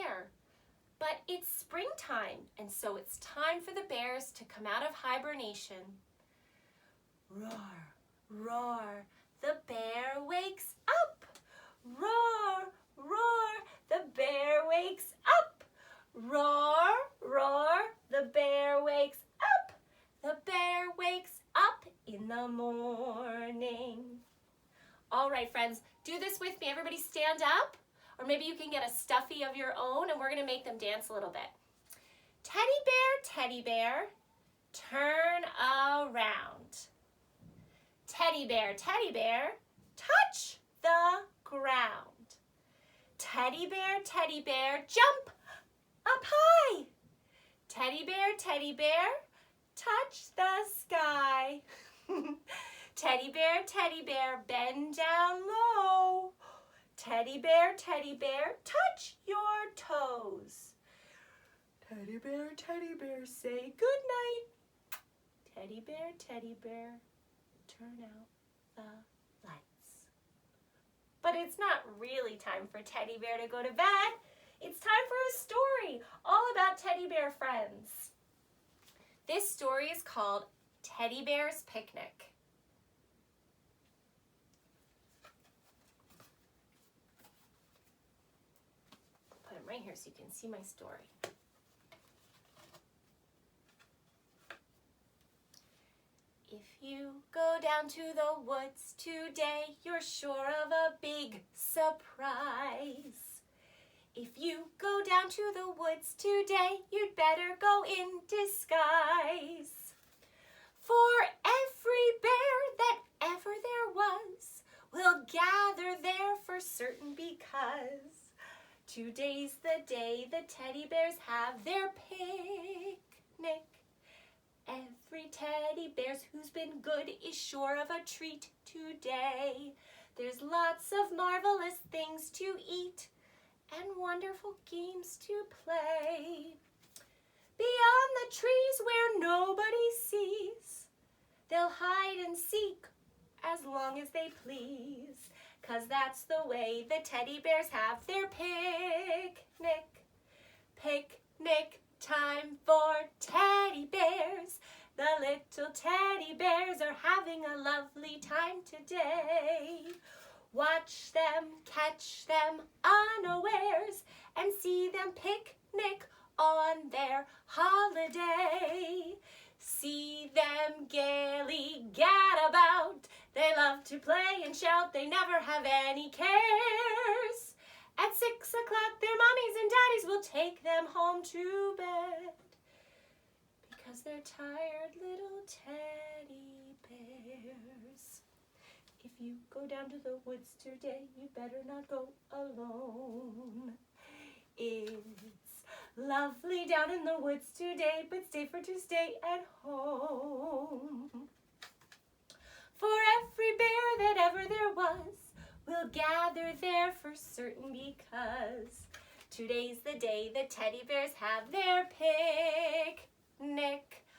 bear. But it's springtime, and so it's time for the bears to come out of hibernation. Roar, roar, the bear wakes up. Roar, roar, the bear wakes up. Roar, roar, the bear wakes up. The bear wakes up in the morning. All right, friends, do this with me. Everybody stand up, or maybe you can get a stuffy of your own, and we're going to make them dance a little bit. Teddy bear, turn around. Teddy bear, touch the ground. Teddy bear, jump up high. Teddy bear, touch the sky. Teddy bear, bend down low. Teddy bear, touch your toes. Teddy bear, say good night. Teddy bear, turn out the lights. But it's not really time for Teddy Bear to go to bed. It's time for a story all about teddy bear friends. This story is called Teddy Bear's Picnic. I'll put him right here so you can see my story. If you go down to the woods today, you're sure of a big surprise. If you go down to the woods today, you'd better go in disguise. For every bear that ever there was will gather there for certain, because today's the day the teddy bears have their picnic. Every teddy bear who's been good is sure of a treat today. There's lots of marvelous things to eat and wonderful games to play. Beyond the trees where nobody sees, they'll hide and seek as long as they please, 'cause that's the way the teddy bears have their picnic. Picnic time for teddy bears. The little teddy bears are having a lovely time today. Watch them, catch them unawares, and see them picnic on their holiday. See them gaily gad about. They love to play and shout. They never have any cares. At 6 o'clock, their mommies and daddies will take them home to bed, because they're tired little teddy bears. If you go down to the woods today, you better not go alone. It's lovely down in the woods today, but to stay at home. For every bear that ever there was will gather there for certain, because today's the day the teddy bears have their picnic.